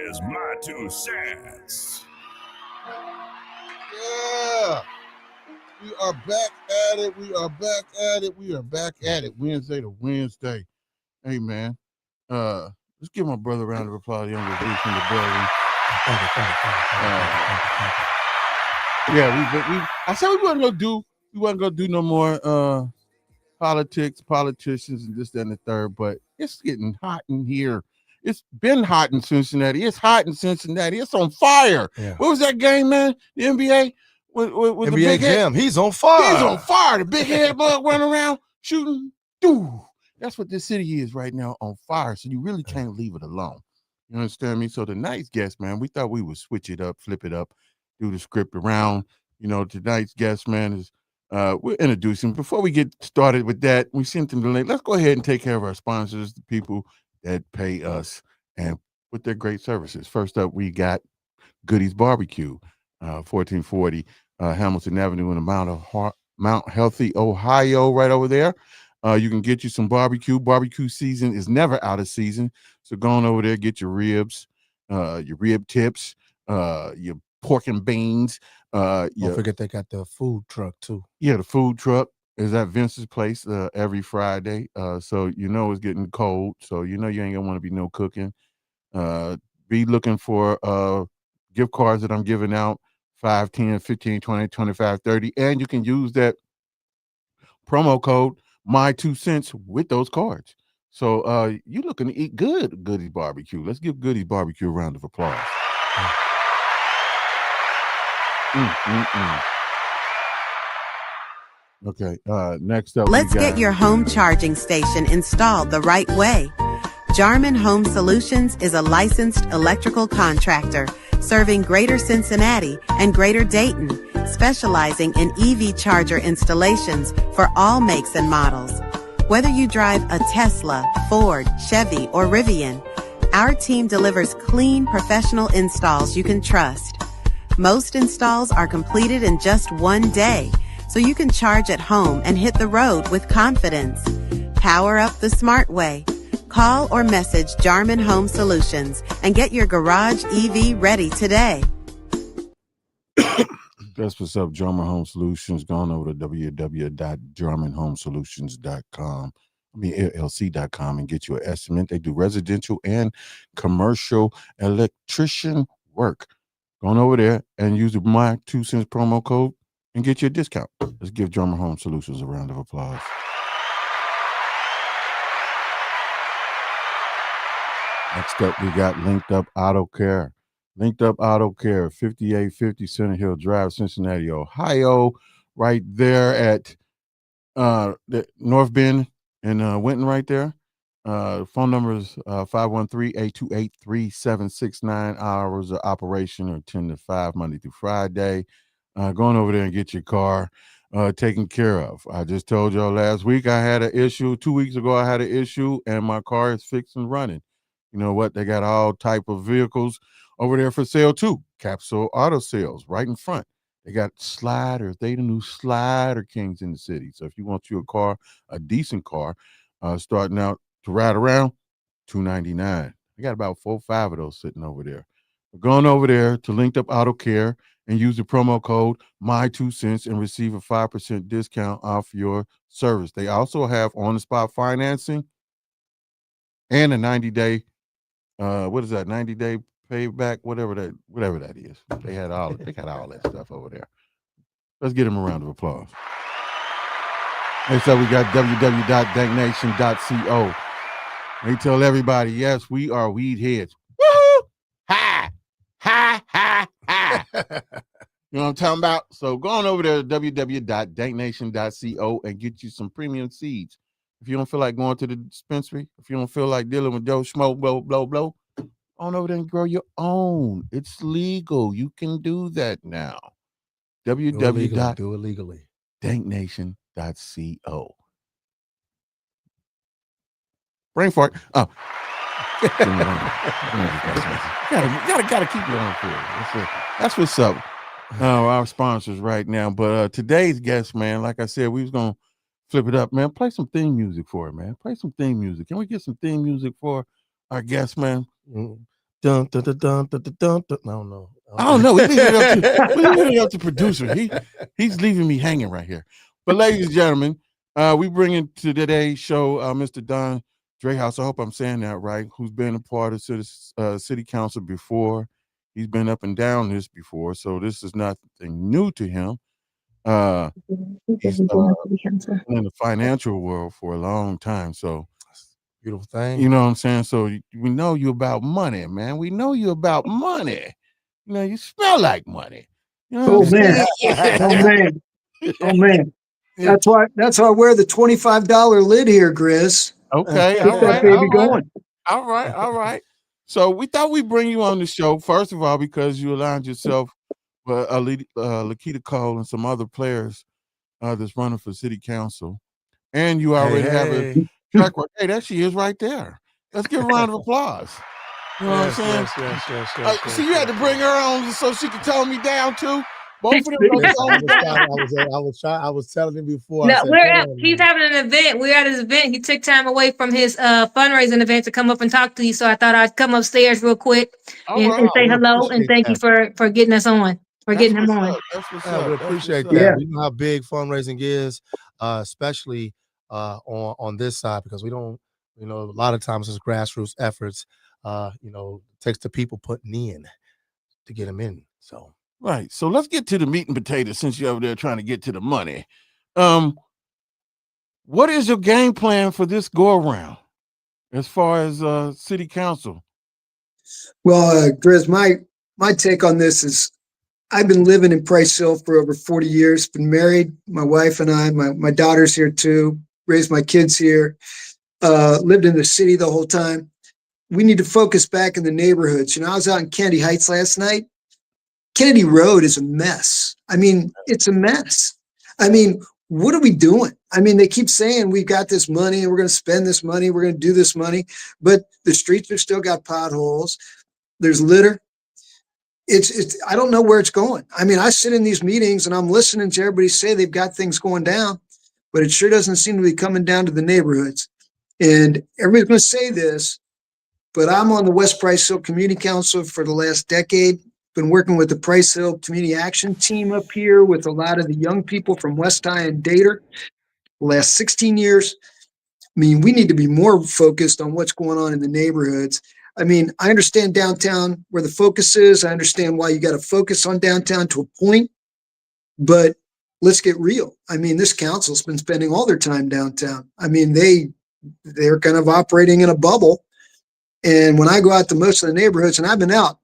is my 2 cents. Yeah. We are back at it. We are back at it. We are back at it. Wednesday to Wednesday. Hey, man. Let's give my brother a round of applause. Young Reduce in the building. Yeah, I said we wasn't gonna do no more politicians, and this, that, and the third, but it's getting hot in here. It's been hot in Cincinnati. It's hot in Cincinnati. It's on fire. Yeah. What was that game, man? The NBA? With NBA the big Jam. head? He's on fire. He's on fire. The big head bug running around shooting. Doo. That's what this city is right now, on fire. So you really can't leave it alone. You understand me? So tonight's guest, man, we thought we would switch it up, flip it up, do the script around. You know, tonight's guest, man, is we're introducing. Before we get started with that, we sent them the link. Let's go ahead and take care of our sponsors, the people that pay us and with their great services. First up, we got Goodies Barbecue, 1440 Hamilton Avenue in the Mount Healthy, Ohio, right over there. You can get you some barbecue. Barbecue season is never out of season. So go on over there, get your ribs, your rib tips, your pork and beans. Don't forget they got the food truck too. Yeah, the food truck is at Vince's place every Friday. So you know it's getting cold. So you know you ain't gonna want to be no cooking. Be looking for gift cards that I'm giving out, 5, 10, 15, 20, 25, 30. And you can use that promo code my 2 cents with those cards. So you looking to eat good, Goodies Barbecue. Let's give Goodies Barbecue a round of applause. Okay, next up, let's get your home charging station installed the right way. Jarman Home Solutions is a licensed electrical contractor serving Greater Cincinnati and Greater Dayton, specializing in EV charger installations for all makes and models. Whether you drive a Tesla, Ford, Chevy, or Rivian, our team delivers clean, professional installs you can trust. Most installs are completed in just one day, so you can charge at home and hit the road with confidence. Power up the smart way. Call or message Jarman Home Solutions and get your garage EV ready today. That's what's up, Jarman Home Solutions. Going over to www.jarmanhomesolutions.com. LLC.com and get you an estimate. They do residential and commercial electrician work. Going over there and use the my 2 cents promo code and get you a discount. Let's give Jarman Home Solutions a round of applause. Next up, we got Linked Up Auto Care. Linked Up Auto Care, 5850 Center Hill Drive, Cincinnati, Ohio, right there at the North Bend and Winton right there. Phone number is 513-828-3769. Hours of operation are 10 to 5, Monday through Friday. Going over there and get your car taken care of. I just told y'all last week I had an issue. 2 weeks ago I had an issue, and my car is fixed and running. You know what? They got all type of vehicles over there for sale too. Capsule Auto Sales right in front. They got sliders. They the new slider kings in the city. So if you want you a car, a decent car, starting out to ride around, $299. I got about 4 or 5 of those sitting over there. We're going over there to Linked Up Auto Care and use the promo code my 2 cents and receive a 5% discount off your service. They also have on-the-spot financing and a 90-day, 90-day payback, whatever that is. They got all that stuff over there. Let's give them a round of applause. Next up, we got www.danknation.co. They tell everybody, yes, we are weed heads. Woo! Ha! Ha! Ha! Ha! You know what I'm talking about? So go on over there to www.danknation.co and get you some premium seeds. If you don't feel like going to the dispensary, if you don't feel like dealing with Joe Schmo, blow, on over there and grow your own. It's legal. You can do that now. www.danknation.co. Brain fart. Oh. gotta keep it on for it. That's what's up. Our sponsors right now. But today's guest, man, like I said, we was gonna flip it up, man. Play some theme music for it, man. Play some theme music. Can we get some theme music for our guest, man? Dun, dun, dun, dun, dun, dun, dun, dun. I don't know. I don't know. We leave it up to producer. He's leaving me hanging right here. But ladies and gentlemen, we bring in to today's show Mr. Don Driehaus. I hope I'm saying that right. Who's been a part of city council before? He's been up and down this before, so this is nothing new to him. He's been in the financial world for a long time, so beautiful thing. You know what I'm saying? So we know you about money, man. We know you about money. You know, you smell like money. You know Oh man. Oh man. Oh man. Yeah. That's why I wear the $25 lid here, Grizz. Okay, Keep all that right, baby going. all right. So we thought we'd bring you on the show, first of all, because you aligned yourself with Laketa Cole and some other players that's running for city council. And you already have a track record. Hey, there she is right there. Let's give a round of applause. You know what I'm saying? Yes. So you had to bring her on so she could tone me down too. Both of them. I was telling him before. No, he's having an event. We're at his event. He took time away from his fundraising event to come up and talk to you. So I thought I'd come upstairs real quick and say hello and thank you for getting us on, getting him on. We appreciate that. We know how big fundraising is, especially on this side, because we don't, a lot of times it's grassroots efforts. Takes the people putting in to get them in. So right. So let's get to the meat and potatoes since you're over there trying to get to the money. What is your game plan for this go around as far as city council? Well, Grizz, my take on this is I've been living in Price Hill for over 40 years, been married, my wife and I, my daughter's here too, raised my kids here, lived in the city the whole time. We need to focus back in the neighborhoods. I was out in Kennedy Heights last night. Kennedy Road is a mess. I mean, it's a mess. I mean, what are we doing? I mean, they keep saying we've got this money and we're going to spend this money. We're going to do this money, but the streets are still got potholes. There's litter. I don't know where it's going. I mean, I sit in these meetings and I'm listening to everybody say they've got things going down, but it sure doesn't seem to be coming down to the neighborhoods. And everybody's going to say this, but I'm on the West Price Hill Community Council for the last decade. Been working with the Price Hill Community Action Team up here with a lot of the young people from Westside and Dater the last 16 years. I mean, we need to be more focused on what's going on in the neighborhoods. I mean, I understand downtown where the focus is. I understand why you got to focus on downtown to a point, but let's get real. I mean, this council's been spending all their time downtown. I mean, they're kind of operating in a bubble. And when I go out to most of the neighborhoods, and I've been out,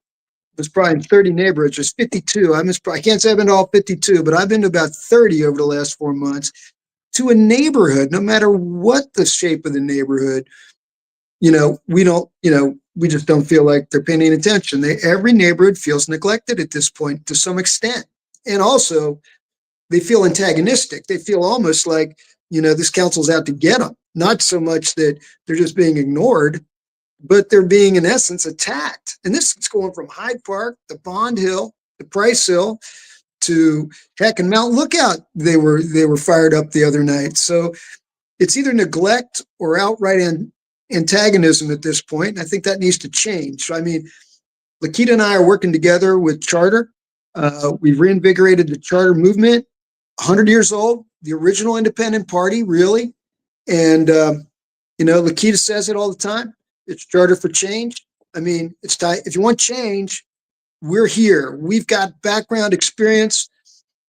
there's probably 30 neighborhoods, there's 52. I can't say I've been to all 52, but I've been to about 30 over the last 4 months to a neighborhood, no matter what the shape of the neighborhood, we just don't feel like they're paying any attention. Every neighborhood feels neglected at this point to some extent. And also they feel antagonistic. They feel almost like, this council's out to get them. Not so much that they're just being ignored, but they're being, in essence, attacked. And this is going from Hyde Park to Bond Hill to Price Hill to heck and Mount Lookout. They were fired up the other night. So it's either neglect or outright antagonism at this point. And I think that needs to change. So, I mean, Laketa and I are working together with Charter. We've reinvigorated the Charter movement, 100 years old, the original independent party, really. And, Laketa says it all the time. It's Charter for Change. I mean, it's time. If you want change, we're here. We've got background experience.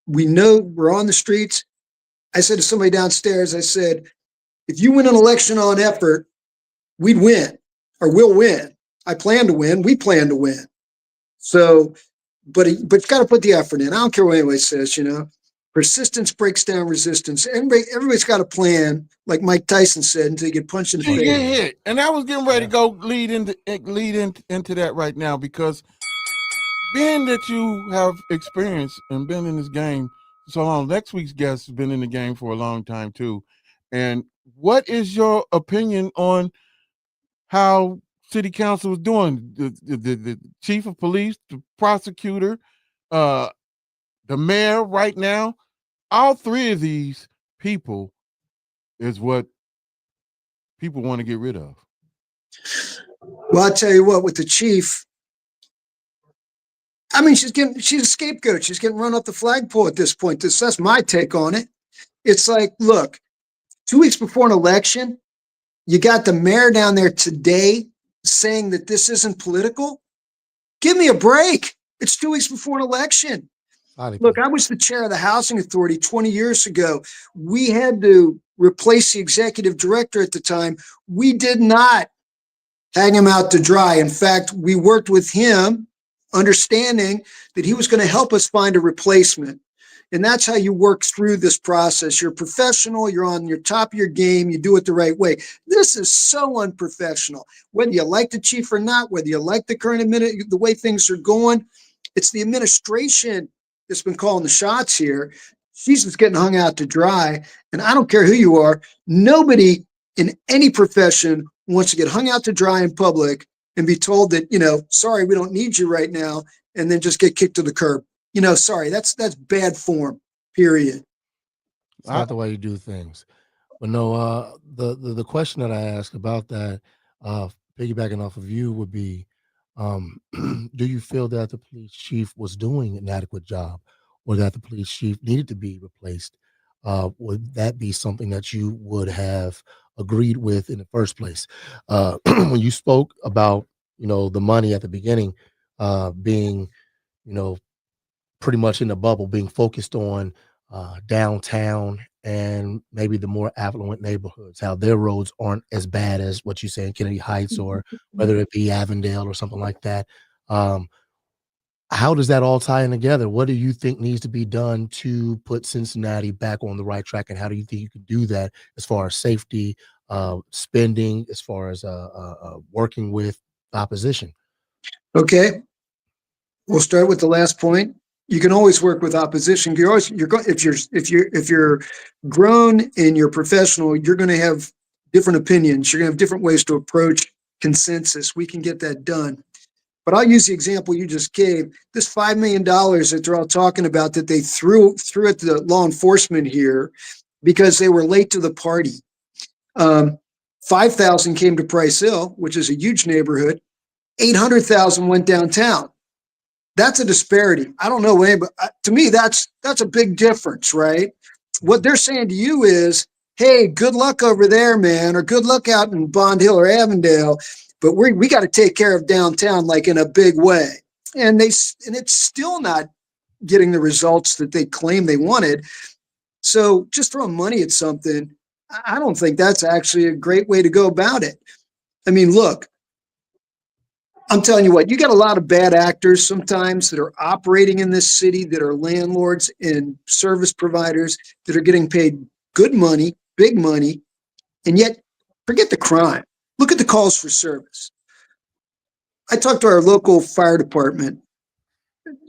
We know we're on the streets. I said to somebody downstairs, I said, if you win an election on effort, we'd win or we'll win. I plan to win. We plan to win. So, but you got to put the effort in. I don't care what anybody says, persistence breaks down resistance. Everybody's got a plan, like Mike Tyson said, until you get punched in the face. Get hit. And I was getting ready to go lead into that right now, because being that you have experience and been in this game so long, next week's guest has been in the game for a long time too. And what is your opinion on how city council is doing? The chief of police, the prosecutor, the mayor right now, all three of these people is what people want to get rid of. Well, I'll tell you what, with the chief, I mean, she's a scapegoat. She's getting run up the flagpole at this point. That's my take on it. It's like, look, 2 weeks before an election, you got the mayor down there today saying that this isn't political. Give me a break. It's 2 weeks before an election. Look, I was the chair of the housing authority 20 years ago. We had to replace the executive director at the time. We did not hang him out to dry. In fact, we worked with him, understanding that he was going to help us find a replacement. And that's how you work through this process. You're professional. You're on your top of your game. You do it the right way. This is so unprofessional. Whether you like the chief or not, whether you like the current the way things are going, it's the administration that's been calling the shots here. She's just getting hung out to dry. And I don't care who you are. Nobody in any profession wants to get hung out to dry in public and be told that, sorry, we don't need you right now, and then just get kicked to the curb. Sorry, that's bad form, period. It's not the way you do things. But no, the question that I asked about that, piggybacking off of you, would be, do you feel that the police chief was doing an adequate job, or that the police chief needed to be replaced? Would that be something that you would have agreed with in the first place? When you spoke about, the money at the beginning, being, pretty much in the bubble, being focused on downtown and maybe the more affluent neighborhoods, how their roads aren't as bad as what you say in Kennedy Heights, or whether it be Avondale or something like that. How does that all tie in together? What do you think needs to be done to put Cincinnati back on the right track? And how do you think you can do that as far as safety, spending, as far as working with opposition? Okay. We'll start with the last point. You can always work with opposition. If you're grown and you're professional, you're going to have different opinions. You're going to have different ways to approach consensus. We can get that done. But I'll use the example you just gave. This $5 million that they're all talking about that they threw at the law enforcement here because they were late to the party. 5,000 came to Price Hill, which is a huge neighborhood. 800,000 went downtown. That's a disparity. I don't know, but to me, that's a big difference, right? What they're saying to you is, hey, good luck over there, man, or good luck out in Bond Hill or Avondale, but we got to take care of downtown like in a big way. And it's still not getting the results that they claim they wanted. So just throwing money at something, I don't think that's actually a great way to go about it. I mean, look, I'm telling you what, you got a lot of bad actors sometimes that are operating in this city, that are landlords and service providers that are getting paid good money, big money, and yet forget the crime. Look at the calls for service. I talked to our local fire department,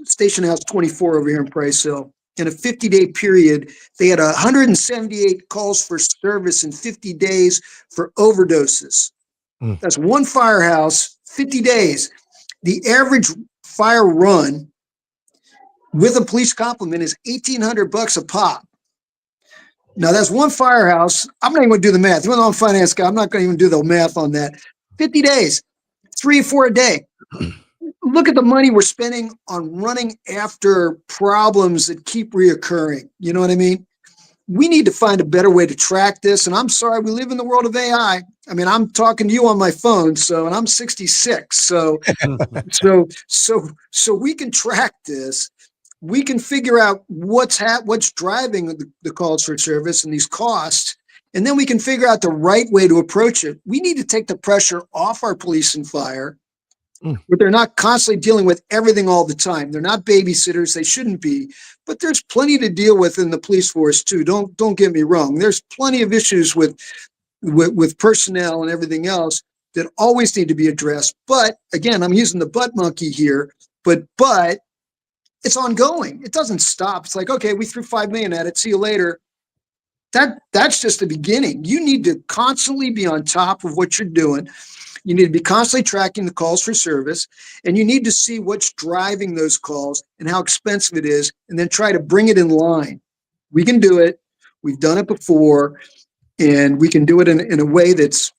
Station House 24 over here in Price Hill. In a 50-day period, they had 178 calls for service in 50 days for overdoses. That's one firehouse, 50 days. The average fire run with a police complement is $1,800 a pop. Now that's one firehouse. I'm not even going to do the math. Even though I'm a finance guy, I'm not going to even do the math on that. 50 days, 3 or 4 a day. Look at the money we're spending on running after problems that keep reoccurring. You know what I mean? We need to find a better way to track this. And I'm sorry, we live in the world of AI. I mean, I'm talking to you on my phone, and I'm 66. So we can track this. We can figure out what's driving the calls for service and these costs. And then we can figure out the right way to approach it. We need to take the pressure off our police and fire, but they're not constantly dealing with everything all the time. They're not babysitters. They shouldn't be, but there's plenty to deal with in the police force too. Don't get me wrong. There's plenty of issues with personnel and everything else that always need to be addressed. But again, I'm using the butt monkey here, but it's ongoing. It doesn't stop. It's like, okay, we threw $5 million at it. See you later. That's just the beginning. You need to constantly be on top of what you're doing. You need to be constantly tracking the calls for service, and you need to see what's driving those calls and how expensive it is, and then try to bring it in line. We can do it. We've done it before, and we can do it in a way that's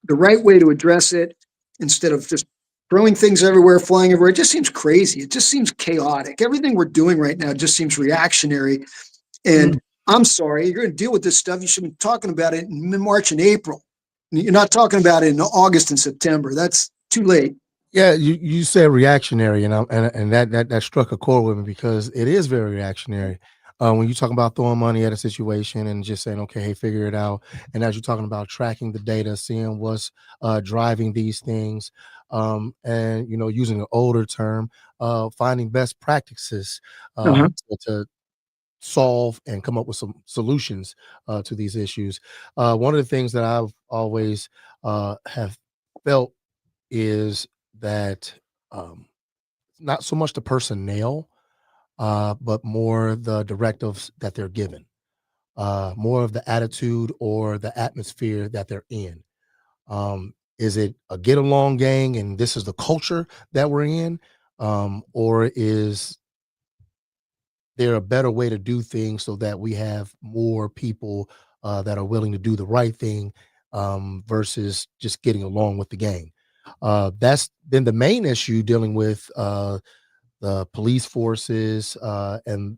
the right way to address it instead of just throwing things everywhere, flying everywhere. It just seems crazy. It just seems chaotic. Everything we're doing right now just seems reactionary. And I'm sorry, you're going to deal with this stuff. You should be talking about it in March and April. You're not talking about it in August and September. That's too late. Yeah, you said reactionary, and that struck a chord with me because it is very reactionary. When you talk about throwing money at a situation and just saying, okay, hey, figure it out. And as you're talking about tracking the data, seeing what's driving these things, and using an older term, finding best practices to solve and come up with some solutions to these issues. One of the things that I've always have felt is that not so much the personnel, but more the directives that they're given, more of the attitude or the atmosphere that they're in. Is it a get along gang and this is the culture that we're in? Or is there a better way to do things so that we have more people that are willing to do the right thing versus just getting along with the gang? That's been the main issue dealing with the police forces and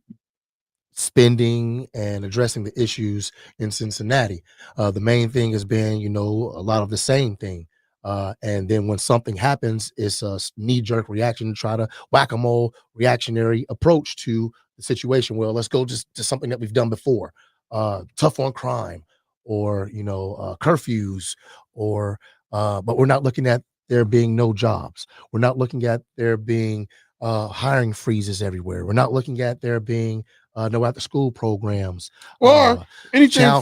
spending and addressing the issues in Cincinnati. The main thing has been, a lot of the same thing. And then when something happens, it's a knee-jerk reaction to try to whack-a-mole reactionary approach to the situation. Well, let's go just to something that we've done before. Tough on crime or, curfews or, but we're not looking at there being no jobs. We're not looking at there being hiring freezes everywhere. We're not looking at there being no after school programs or anything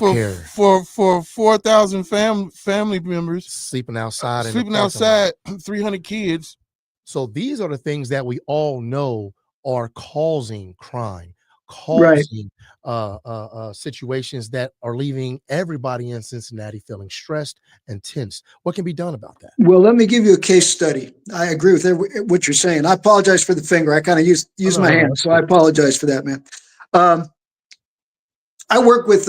for 4,000 family members sleeping outside 300 kids. So these are the things that we all know are causing crime, causing situations that are leaving everybody in Cincinnati feeling stressed and tense. What can be done about that? Well, let me give you a case study. I agree with what you're saying. I apologize for the finger. I kind of used my hand, so I apologize for that, man. I work with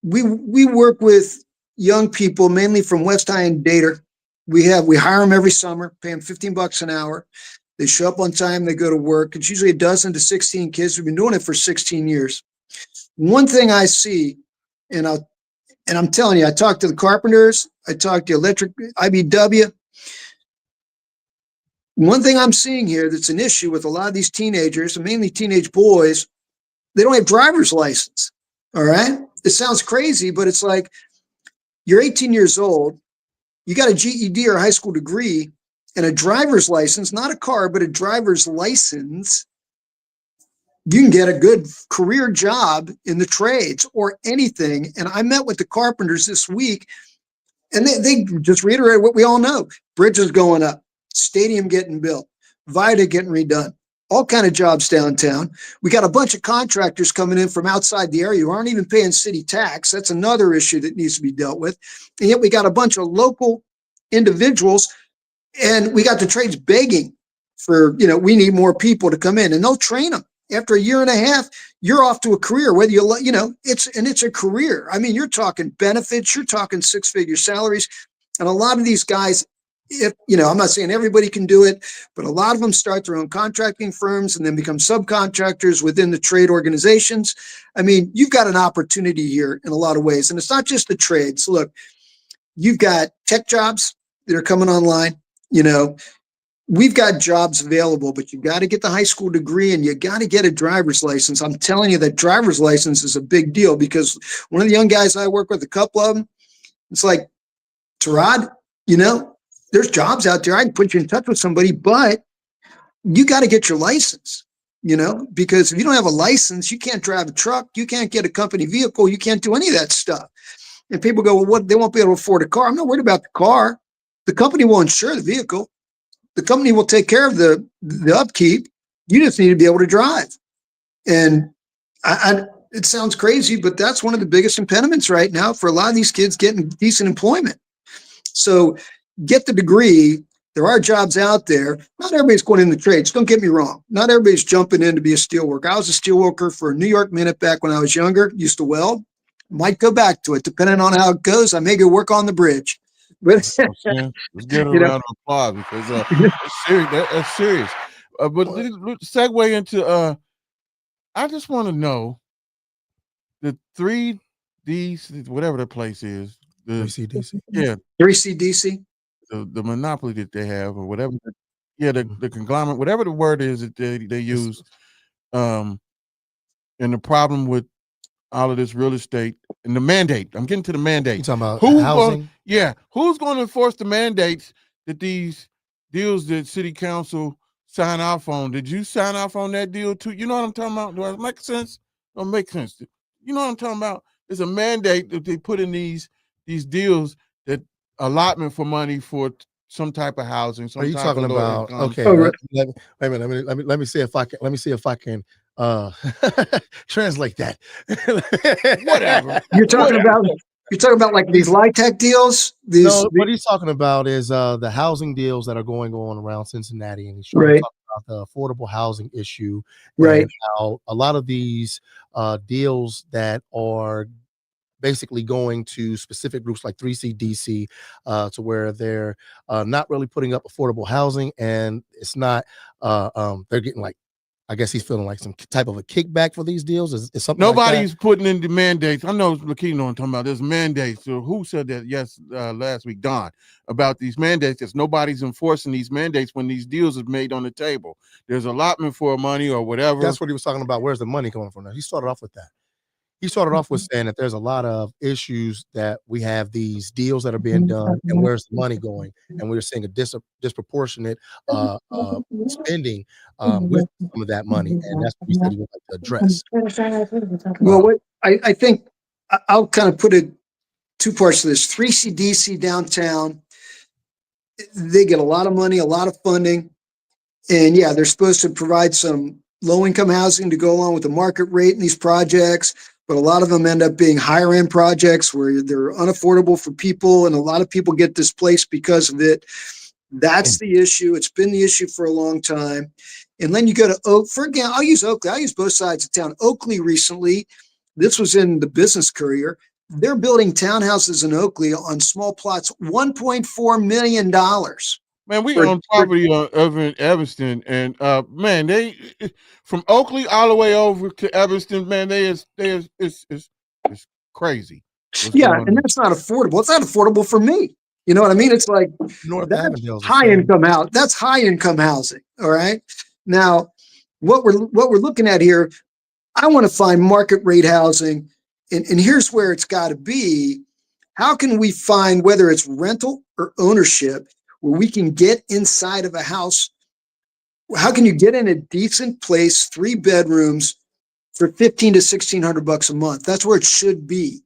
we work with young people mainly from Westside and Data. We hire them every summer, pay them $15 an hour. They show up on time, they go to work. It's usually 12 to 16 kids. We've been doing it for 16 years. One thing I see, and I'm telling you, I talk to the carpenters, I talk to electric IBW. One thing I'm seeing here that's an issue with a lot of these teenagers, and mainly teenage boys, they don't have driver's license. All right. It sounds crazy, but it's like you're 18 years old, you got a GED or a high school degree and a driver's license, not a car, but a driver's license. You can get a good career job in the trades or anything. And I met with the carpenters this week and they just reiterated what we all know. Bridges going up, stadium getting built, viaduct getting redone. All kind of jobs downtown. We got a bunch of contractors coming in from outside the area who aren't even paying city tax. That's another issue that needs to be dealt with. And yet we got a bunch of local individuals and we got the trades begging for, we need more people to come in and they'll train them. After a year and a half, you're off to a career, whether it's a career. I mean, you're talking benefits, you're talking 6-figure salaries. And a lot of these guys, I'm not saying everybody can do it, but a lot of them start their own contracting firms and then become subcontractors within the trade organizations. I mean, you've got an opportunity here in a lot of ways. And it's not just the trades. Look, you've got tech jobs that are coming online. We've got jobs available, but you got to get the high school degree and you got to get a driver's license. I'm telling you that driver's license is a big deal because one of the young guys I work with, a couple of them, it's like, Tarad, there's jobs out there. I can put you in touch with somebody, but you got to get your license, because if you don't have a license, you can't drive a truck. You can't get a company vehicle. You can't do any of that stuff. And people go, well, what? They won't be able to afford a car. I'm not worried about the car. The company will insure the vehicle. The company will take care of the upkeep. You just need to be able to drive. And it sounds crazy, but that's one of the biggest impediments right now for a lot of these kids getting decent employment. So get the degree. There are jobs out there. Not everybody's going in the trades. Don't get me wrong. Not everybody's jumping in to be a steelworker. I was a steelworker for New York Minute back when I was younger, used to weld. Might go back to it, depending on how it goes. I may go work on the bridge. But Let's get a you know, round of applause because it's serious. That's serious. But segue into I just want to know the 3D, whatever the place is, the 3CDC. Yeah, 3CDC. the monopoly that they have, or whatever. The conglomerate, whatever the word is that they use. And the problem with all of this real estate and the mandate. I'm getting to the mandate. You talking about housing? Who's going to enforce the mandates that these deals that city council sign off on? Did you sign off on that deal too? You know what I'm talking about? Do it make sense? Don't make sense. You know what I'm talking about? It's a mandate that they put in these deals, that allotment for money for some type of housing. Are you talking about? Okay, right. let me see if I can translate that. Whatever. You're talking about like these LIHTC deals. What he's talking about is the housing deals that are going on around Cincinnati, and he's trying to talk about the affordable housing issue, right? And how a lot of these deals that are basically going to specific groups like 3CDC, to where they're not really putting up affordable housing, and it's not they're getting, like, I guess he's feeling like some type of a kickback for these deals. Is something Nobody's like putting in the mandates. I know Laketa know what I'm talking about. There's mandates. So who said that? Yes, last week, Don, about these mandates. There's nobody's enforcing these mandates when these deals are made on the table. There's allotment for money or whatever. That's what he was talking about. Where's the money coming from? Now, he started off with that. He started off with saying that there's a lot of issues, that we have these deals that are being done, and where's the money going? And we're seeing a disproportionate spending with some of that money, and that's what he said he would like to address. Well, what I think I'll kind of put it two parts to this. 3CDC downtown, they get a lot of money, a lot of funding, and yeah, they're supposed to provide some low-income housing to go along with the market rate in these projects. But a lot of them end up being higher end projects where they're unaffordable for people, and a lot of people get displaced because of it. That's the issue. It's been the issue for a long time. And then you go to I'll use Oakley. I use both sides of town. Oakley recently, this was in the Business Courier. They're building townhouses in Oakley on small plots, $1.4 million. Man, we own property on Evanston, and man, they from Oakley all the way over to Evanston, man, it's crazy. And that's not affordable. It's not affordable for me. You know what I mean? It's like that's high income house. That's high income housing. All right. Now, what we're looking at here, I want to find market rate housing, and here's where it's got to be. How can we find, whether it's rental or ownership, where we can get inside of a house? How can you get in a decent place, 3 bedrooms, for $1,500 to $1,600 a month? That's where it should be.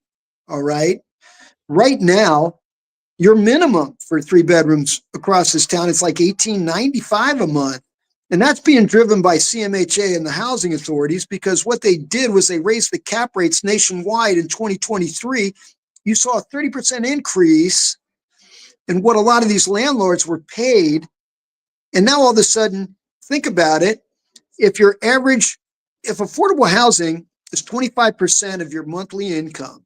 All right. Right now, your minimum for 3 bedrooms across this town, it's like $1,895 a month. And that's being driven by CMHA and the housing authorities, because what they did was they raised the cap rates nationwide in 2023. You saw a 30% increase in what a lot of these landlords were paid. And now all of a sudden, think about it. If affordable housing is 25% of your monthly income,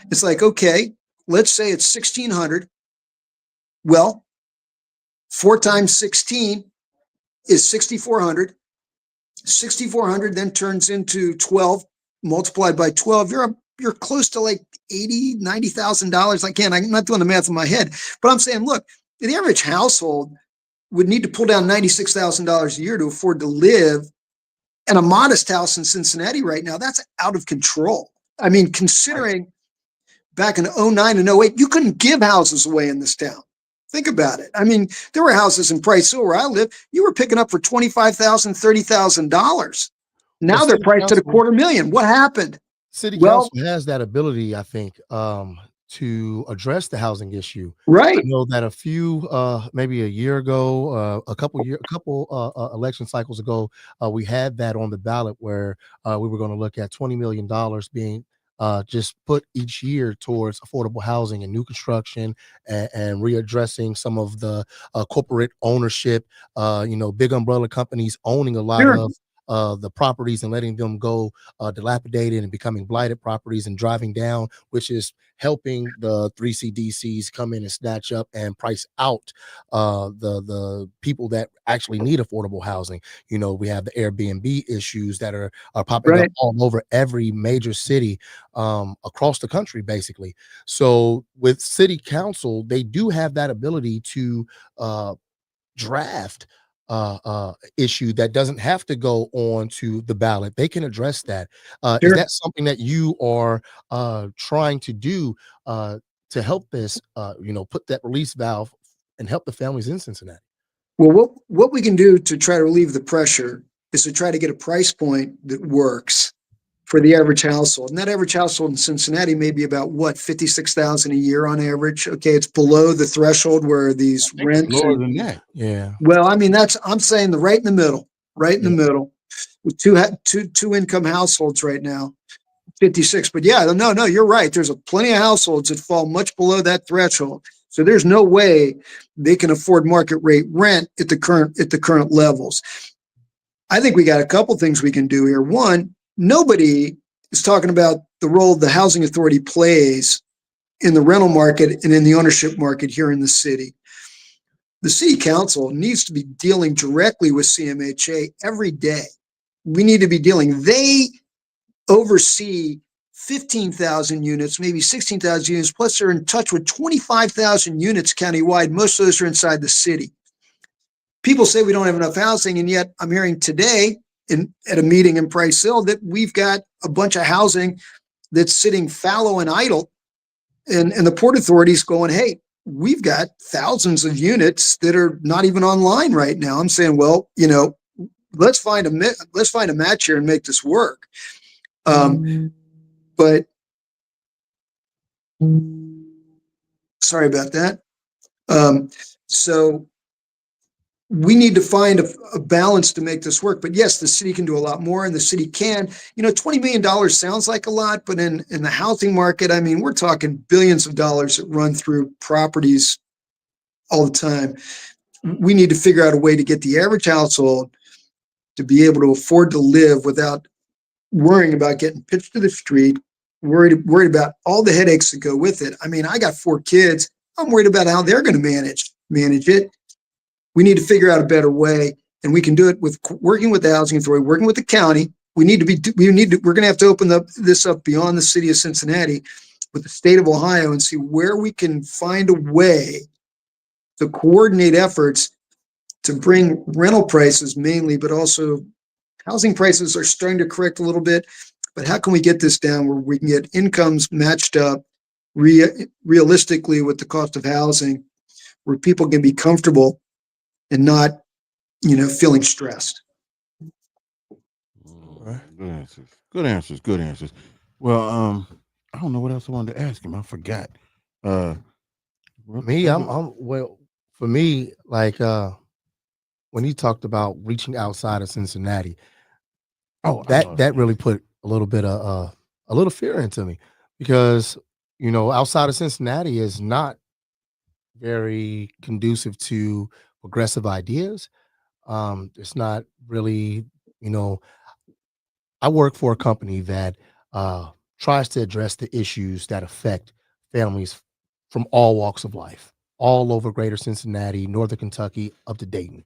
it's like, okay, let's say it's $1,600. Well, 4 times 16 is $6,400. 6,400 then turns into 12 multiplied by 12. You're close to like $80,000-$90,000. I'm not doing the math in my head, but I'm saying, look, the average household would need to pull down $96,000 a year to afford to live in a modest house in Cincinnati right now. That's out of control. I mean, considering back in 2009 and 2008, you couldn't give houses away in this town. Think about it. I mean, there were houses in Price Hill where I live, you were picking up for $25,000, $30,000. Now they're priced at $250,000. What happened? City council has that ability, I think, to address the housing issue. Right. I know that a few, maybe a year ago, a couple election cycles ago, we had that on the ballot where we were going to look at $20 million being just put each year towards affordable housing and new construction, and readdressing some of the corporate ownership, big umbrella companies owning a lot of the properties and letting them go dilapidated and becoming blighted properties and driving down, which is helping the 3CDCs come in and snatch up and price out the people that actually need affordable housing. You know, we have the Airbnb issues that are popping up all over every major city across the country, basically. So with city council, they do have that ability to draft issue that doesn't have to go on to the ballot. They can address that. Is that something that you are trying to do to help this, you know, put that release valve and help the families in Cincinnati? Well, what we can do to try to relieve the pressure is to try to get a price point that works for the average household. And that average household in Cincinnati may be about what, $56,000 a year on average. Okay, it's below the threshold where these rents lower than that. Yeah. Well, I mean, I'm saying the right in the middle, right in the middle, with two income households right now, 56. But yeah, no, you're right. There's plenty of households that fall much below that threshold. So there's no way they can afford market rate rent at the current levels. I think we got a couple things we can do here. One, nobody is talking about the role the housing authority plays in the rental market and in the ownership market here in the city. The city council needs to be dealing directly with CMHA every day. We need to be dealing. They oversee 15,000 units, maybe 16,000 units, plus they're in touch with 25,000 units countywide. Most of those are inside the city. People say we don't have enough housing, and yet I'm hearing today at a meeting in Price Hill that we've got a bunch of housing that's sitting fallow and idle, and the Port Authority's going, hey, we've got thousands of units that are not even online right now. I'm saying, well, you know, let's find a match here and make this work. But sorry about that. So we need to find a balance to make this work. But yes, the city can do a lot more, and the city can. You know, $20 million sounds like a lot, but in the housing market, I mean, we're talking billions of dollars that run through properties all the time. We need to figure out a way to get the average household to be able to afford to live without worrying about getting pitched to the street, worried about all the headaches that go with it. I mean, I got 4 kids. I'm worried about how they're going to manage it. We need to figure out a better way, and we can do it with working with the housing authority, working with the county. We're going to have to open this up beyond the city of Cincinnati with the state of Ohio and see where we can find a way to coordinate efforts to bring rental prices mainly, but also housing prices are starting to correct a little bit. But how can we get this down where we can get incomes matched up realistically with the cost of housing, where people can be comfortable and not, you know, feeling stressed? Good answers. Well, I don't know what else I wanted to ask him. I forgot. Well, for me, like when he talked about reaching outside of Cincinnati, that really put a little bit of a little fear into me, because, you know, outside of Cincinnati is not very conducive to progressive ideas. It's not really, you know, I work for a company that tries to address the issues that affect families from all walks of life, all over greater Cincinnati, northern Kentucky, up to Dayton.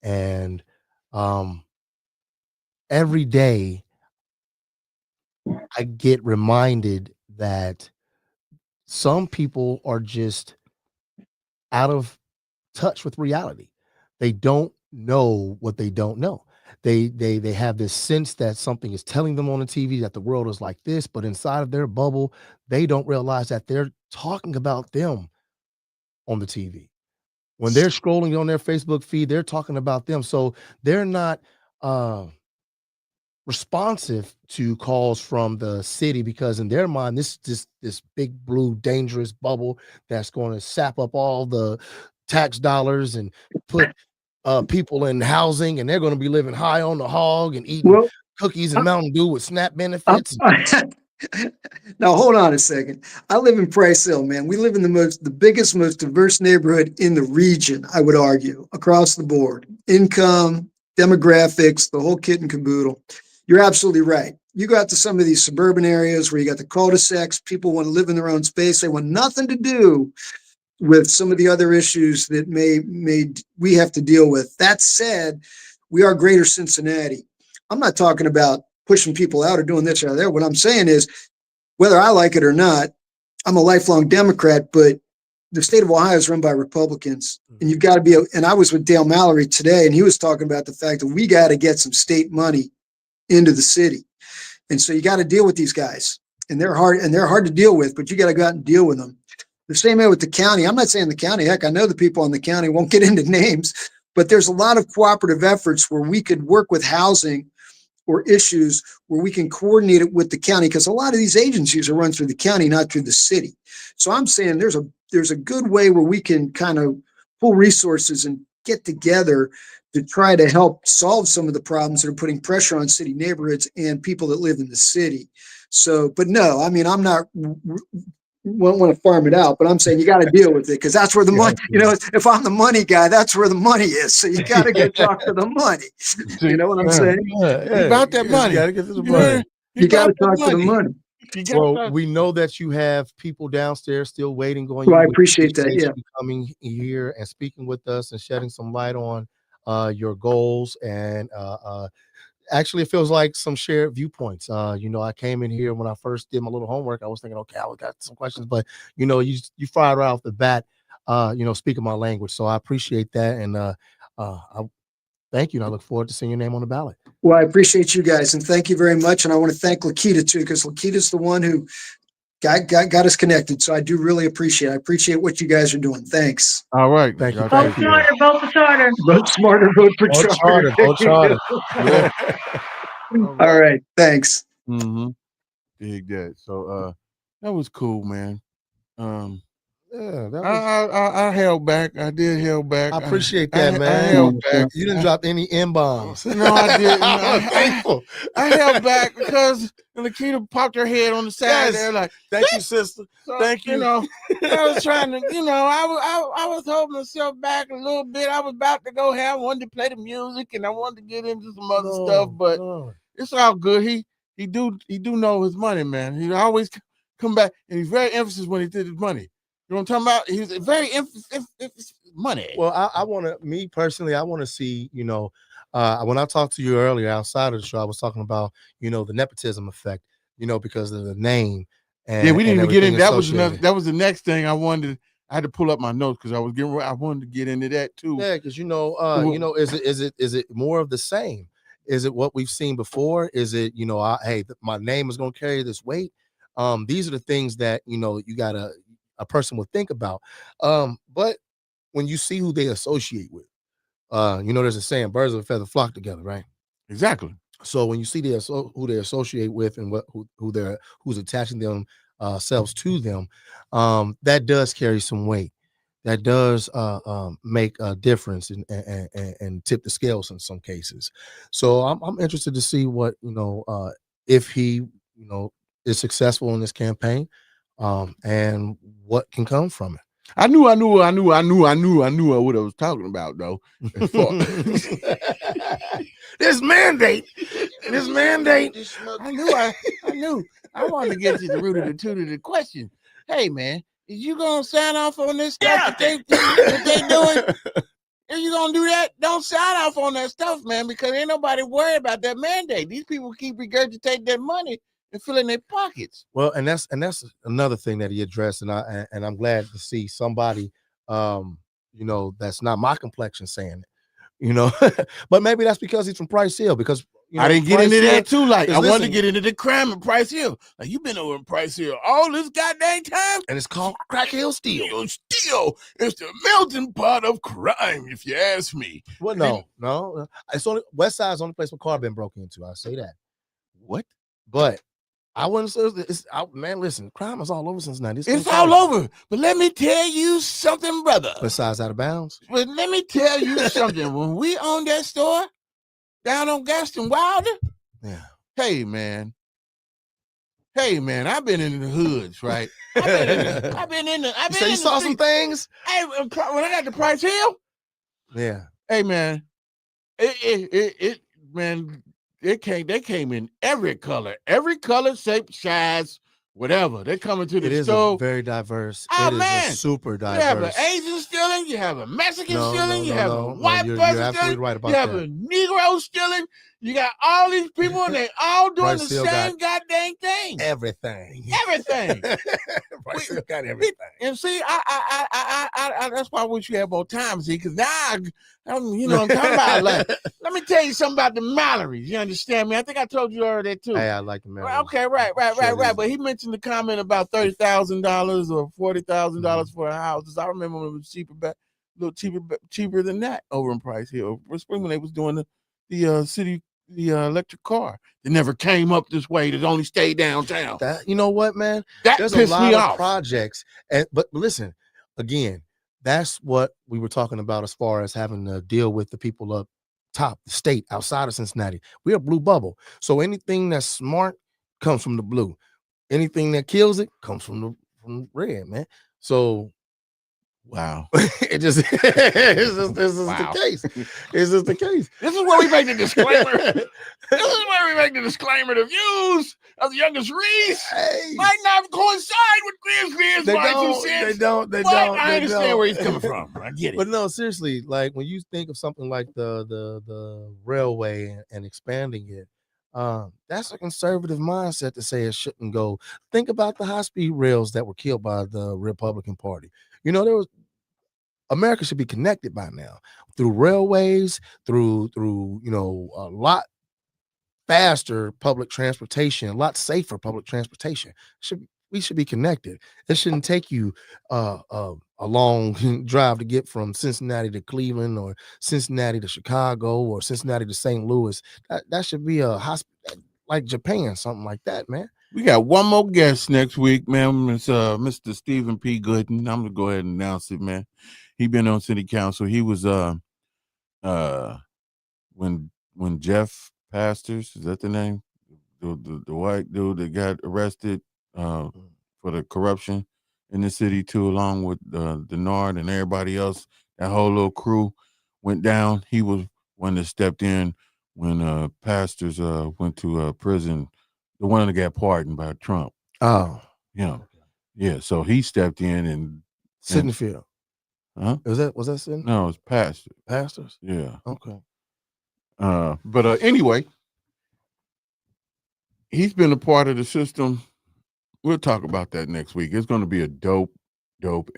And every day I get reminded that some people are just out of touch with reality. They don't know what they don't know. They have this sense that something is telling them on the TV that the world is like this, but inside of their bubble, they don't realize that they're talking about them on the TV. When they're scrolling on their Facebook feed, they're talking about them. So they're not responsive to calls from the city, because in their mind, this big blue dangerous bubble that's going to sap up all the tax dollars and put people in housing, and they're going to be living high on the hog and eating cookies and Mountain Dew with SNAP benefits. Now hold on a second. I live in Price Hill, man. We live in the biggest, most diverse neighborhood in the region, I would argue, across the board. Income, demographics, the whole kit and caboodle. You're absolutely right. You go out to some of these suburban areas where you got the cul-de-sacs, people want to live in their own space. They want nothing to do with some of the other issues that we have to deal with. That said, we are greater Cincinnati. I'm not talking about pushing people out or doing this or that. What I'm saying is, whether I like it or not, I'm a lifelong Democrat, but the state of Ohio is run by Republicans, and you've got to be. And I was with Dale Mallory today, and he was talking about the fact that we got to get some state money into the city, and so you got to deal with these guys, and they're hard to deal with, but you got to go out and deal with them. The same way with the county. I'm not saying the county. Heck, I know the people in the county. Won't get into names, but there's a lot of cooperative efforts where we could work with housing or issues where we can coordinate it with the county, because a lot of these agencies are run through the county, not through the city. So I'm saying there's a good way where we can kind of pull resources and get together to try to help solve some of the problems that are putting pressure on city neighborhoods and people that live in the city. So, but no, I mean, I'm not won't want to farm it out, but I'm saying you got to deal with it, because that's where the money, if I'm the money guy, that's where the money is. So you got to go talk to the money. You know what I'm saying? About that money. You got to get to the money. You got to talk to the money. Well, we know that you have people downstairs still waiting on you. Well, I appreciate that. Yeah, coming here and speaking with us and shedding some light on your goals, and actually, it feels like some shared viewpoints. I came in here when I first did my little homework. I was thinking, okay, I got some questions, but you fired right off the bat. Speaking my language, so I appreciate that, and I thank you. And I look forward to seeing your name on the ballot. Well, I appreciate you guys, and thank you very much. And I want to thank Laketa too, because Laketa's the one who got us connected. So I do really appreciate it. I appreciate what you guys are doing. Thanks. All right. Thank you. Vote smarter, vote for charter. Vote smarter, vote for charter. Vote charter. Yeah. All right. Thanks. Dig that. So that was cool, man. Yeah, I held back. I did held back. I appreciate that, man. I held back. You didn't drop any M-bombs. No, I didn't. I'm thankful. I held back because Laketa popped her head on the side there, like, thank you, sister. So, thank you. I was trying to, I was holding myself back a little bit. I was about to go have, wanted to play the music, and I wanted to get into some other stuff, but it's all good. He do know his money, man. He always come back, and he's very emphasis when he did his money. You know what I'm talking about? He's very emphasis money. Well, I want to, me personally, I want to see, when I talked to you earlier outside of the show, I was talking about, the nepotism effect, because of the name. And, we didn't even get into that. That was the next thing I wanted. I had to pull up my notes because I wanted to get into that too. Yeah, because is it more of the same? Is it what we've seen before? Is it, hey, my name is going to carry this weight? These are the things that, you gotta, a person would think about. But when you see who they associate with, there's a saying, birds of a feather flock together, right? Exactly. So when you see who they associate with and who's attaching themselves to them, that does carry some weight. That does make a difference and tip the scales in some cases. So I'm interested to see what if he is successful in this campaign, and what can come from it. I knew what I was talking about, though. This mandate. I knew. I wanted to get to the root of the question. Hey, man, is you gonna sign off on this stuff that they doing? If you gonna do that, don't sign off on that stuff, man, because ain't nobody worried about that mandate. These people keep regurgitating their money and filling their pockets. Well, and that's another thing that he addressed, and I'm glad to see somebody, that's not my complexion saying it, but maybe that's because he's from Price Hill. Because I didn't get into that too. Like I wanted to get into the crime in Price Hill. Like you've been over in Price Hill all this goddamn time, and it's called Crack Hill Steel. It's the melting pot of crime, if you ask me. Well, no, it's only Westside's the only place where car been broken into. I say that. What? But I wouldn't say it's out, man. Listen, crime is all over Cincinnati. It's all over. But let me tell you something, brother. Besides out of bounds. But let me tell you something. When we owned that store down on Gaston Wilder, yeah. Hey man, I've been in the hoods, right? I've been in the. You saw some things. Hey, when I got to Price Hill, yeah. Hey man, Man, they came in every color, shape, size, whatever. They come into the store. Very diverse. Oh, it is man. super diverse. You have an Asian stealing, you have a Mexican stealing, you have a white you're person absolutely stealing, right about you have that. a Negro stealing. You got all these people, and they all doing the same goddamn thing. Everything. Bryce still got everything. And see, I that's why I wish you had more time, see, because now I'm talking about. Like, let me tell you something about the Mallories. You understand me? I think I told you already that too. Hey, I like the Mallories. Okay, right. But he mentioned the comment about $30,000 or $40,000 for a house. I remember when it was a little cheaper than that over in Price Hill. When they was doing the electric car. It never came up this way. It only stayed downtown. You know what, man? There's a lot of projects, but listen, again, that's what we were talking about as far as having to deal with the people up top, the state outside of Cincinnati. We're a blue bubble, so anything that's smart comes from the blue. Anything that kills it comes from red, man. So. Wow. This is the case. It's just the case. This is where we make the disclaimer. The views of the youngest Reese might not coincide with Grizzby's. They don't. I understand where he's coming from. I get it. But no, seriously, like when you think of something like the railway and expanding it, that's a conservative mindset to say it shouldn't go. Think about the high-speed rails that were killed by the Republican Party. America should be connected by now through railways, through a lot faster public transportation, a lot safer public transportation. We should be connected. It shouldn't take you a long drive to get from Cincinnati to Cleveland or Cincinnati to Chicago or Cincinnati to St. Louis. That should be a hospital like Japan, something like that, man. We got one more guest next week, man. It's Mr. Stephen P. Gooden. I'm gonna go ahead and announce it, man. He been on city council. He was when Jeff Pastors, is that the name? The white dude that got arrested for the corruption in the city too, along with Denard and everybody else. That whole little crew went down. He was one that stepped in when Pastors went to prison. The one that got pardoned by Trump. Oh, yeah. So he stepped in and Sittenfield. Huh? Was that Sittenfield? No, it's Pastors. Pastors? Yeah. Okay. But anyway, he's been a part of the system. We'll talk about that next week. It's going to be a dope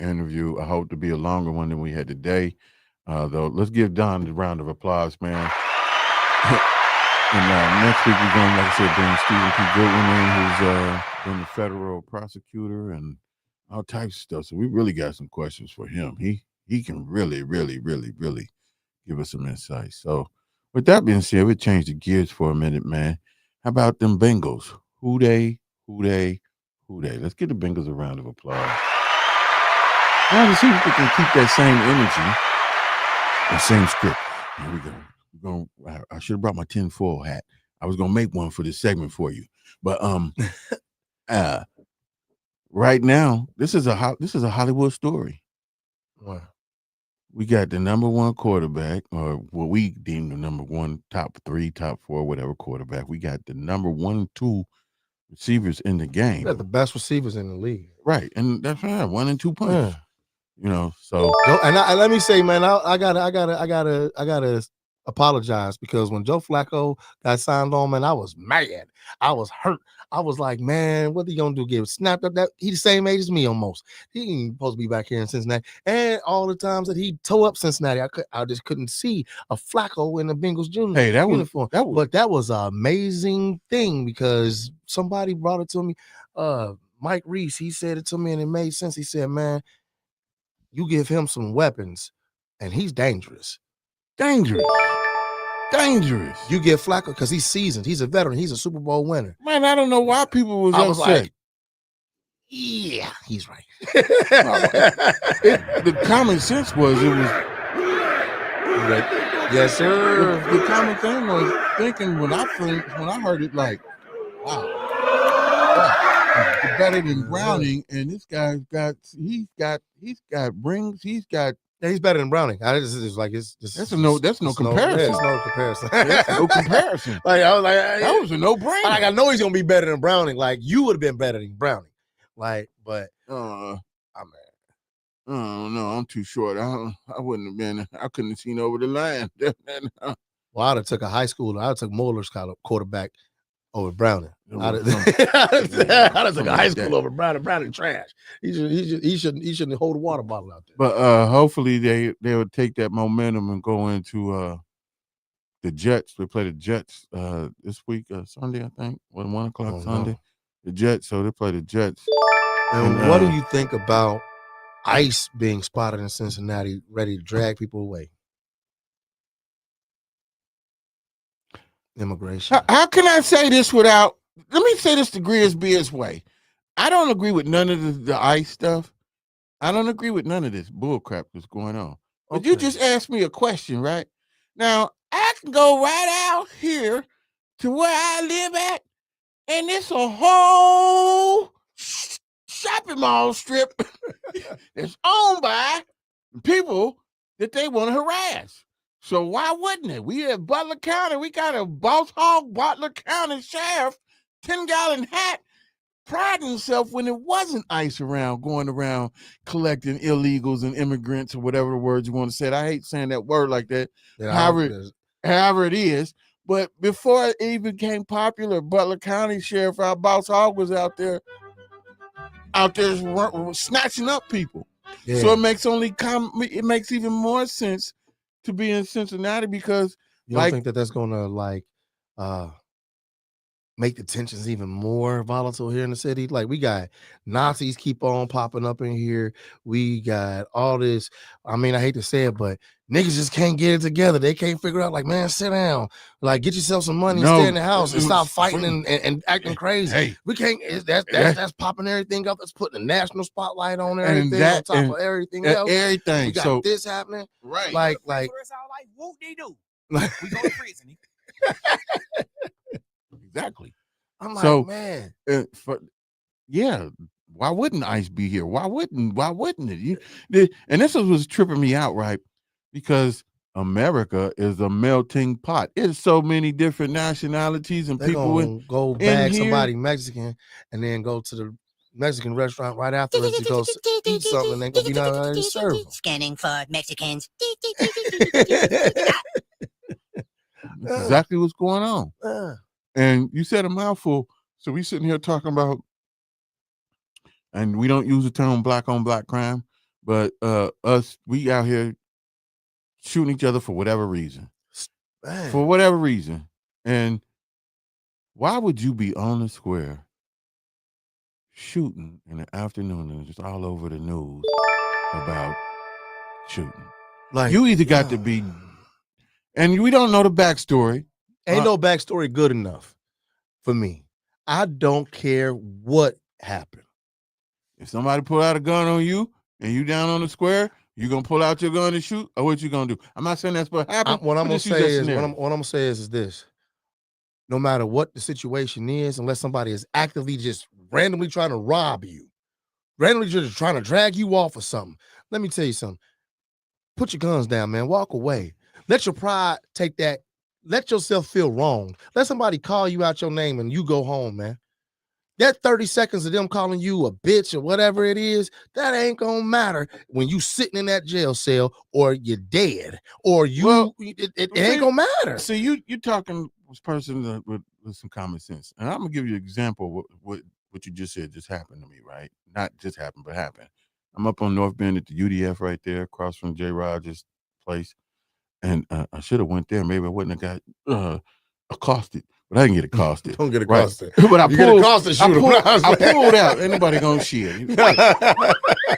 interview. I hope to be a longer one than we had today. Though, let's give Don a round of applause, man. And next week we're going to, like I said, bring Stephen P. Goodwin in, who's been a federal prosecutor and all types of stuff. So we really got some questions for him. He can really give us some insight. So with that being said, we'll change the gears for a minute, man. How about them Bengals? Who they? Let's give the Bengals a round of applause. Now to see if we can keep that same energy, that same script. Here we go. I should have brought my tinfoil hat. I was gonna make one for this segment for you, but right now this is a Hollywood story. Wow. We got the number one quarterback, or what we deem the number one, top 3, top 4, whatever quarterback. We got the number 1 and 2 receivers in the game. We got the best receivers in the league, right? And that's right, 1 and 2 punches. Yeah. So and let me say, man, I gotta apologize because when Joe Flacco got signed on, man, I was mad. I was hurt. I was like, man, what are you gonna do? Get snapped up? That he the same age as me almost. He ain't supposed to be back here in Cincinnati. And all the times that he tore up Cincinnati, I just couldn't see a Flacco in the Bengals junior uniform. But that was an amazing thing because somebody brought it to me. Mike Reese, he said it to me and it made sense. He said, man, you give him some weapons and he's dangerous. Dangerous. You get Flacco because he's seasoned. He's a veteran. He's a Super Bowl winner. Man, I don't know why people was upset. Like, yeah, he's right. The common sense was it was. Yes, sir. The common thing was thinking when I heard it, like, wow, better than Browning, and this guy's got rings, he's got Yeah, he's better than Browning. It's like that's no comparison. It's no comparison. That's no comparison. Like I was like, that was a no-brainer. Like I know he's gonna be better than Browning. Like you would have been better than Browning. Like, but I don't know. I'm too short. I wouldn't have been. I couldn't have seen over the line. Well, I'd have took a high school. I'd have took Moeller's quarterback over Browning. I'd have took a high school over Browning. Browning trash. He shouldn't hold a water bottle out there. But hopefully they would take that momentum and go into the Jets. They play the Jets this week, Sunday, I think. 1 o'clock Sunday. No. The Jets. So they play the Jets. And what do you think about ICE being spotted in Cincinnati, ready to drag people away? Immigration. How can I say this without? Let me say this the GRIZZBIZ way. I don't agree with none of the ICE stuff. I don't agree with none of this bullcrap that's going on. But you just asked me a question, right? Now I can go right out here to where I live at, and it's a whole shopping mall strip that's owned by people that they want to harass. So why wouldn't it? We at Butler County, we got a boss hog Butler County sheriff, 10-gallon hat, priding himself when it wasn't ICE around, going around collecting illegals and immigrants or whatever the words you want to say. I hate saying that word like that. Yeah, however it is. But before it even became popular, Butler County Sheriff, our boss hog, was out there snatching up people. Yeah. So it makes even more sense to be in Cincinnati because you don't think that that's gonna make the tensions even more volatile here in the city? Like we got Nazis keep on popping up in here. We got all this. I mean, I hate to say it, but niggas just can't get it together. They can't figure out, like, man, sit down, like get yourself some money, stay in the house and stop fighting and acting crazy. Hey, we can't. That's popping everything up. That's putting the national spotlight on everything on top of everything else. Everything. We got this happening. Right. Like It's all like whoop de doo. We go to prison. Exactly. I'm like, man. Why wouldn't ICE be here? Why wouldn't it? And this was tripping me out, right? Because America is a melting pot. It's so many different nationalities and people go bag somebody Mexican and then go to the Mexican restaurant right afterwards to go eat something and then go be not serve. Scanning for Mexicans. Exactly what's going on. And you said a mouthful. So we sitting here talking about, and we don't use the term black on black crime, but we out here shooting each other for whatever reason. Man. For whatever reason. And why would you be on the square shooting in the afternoon and just all over the news about shooting? Like, you either got to be, and we don't know the backstory. Ain't no backstory good enough for me. I don't care what happened. If somebody pull out a gun on you and you down on the square, you gonna pull out your gun and shoot, or what you gonna do? I'm not saying that's what happened. What I'm gonna say is this: no matter what the situation is, unless somebody is actively just randomly trying to rob you, randomly just trying to drag you off or something, let me tell you something. Put your guns down, man. Walk away. Let your pride take that. Let yourself feel wrong. Let somebody call you out your name and you go home, man. That 30 seconds of them calling you a bitch or whatever it is, that ain't gonna matter when you sitting in that jail cell or you're dead or it ain't gonna matter. So you talking this person with some common sense, and I'm gonna give you an example of what you just said just happened to me, right? Not just happened, but happened. I'm up on North Bend at the UDF right there, across from J. Rogers' place. And I should have went there. Maybe I wouldn't have got accosted, but I didn't get accosted. Don't get accosted. Right. But I pulled out. Anybody gonna shit?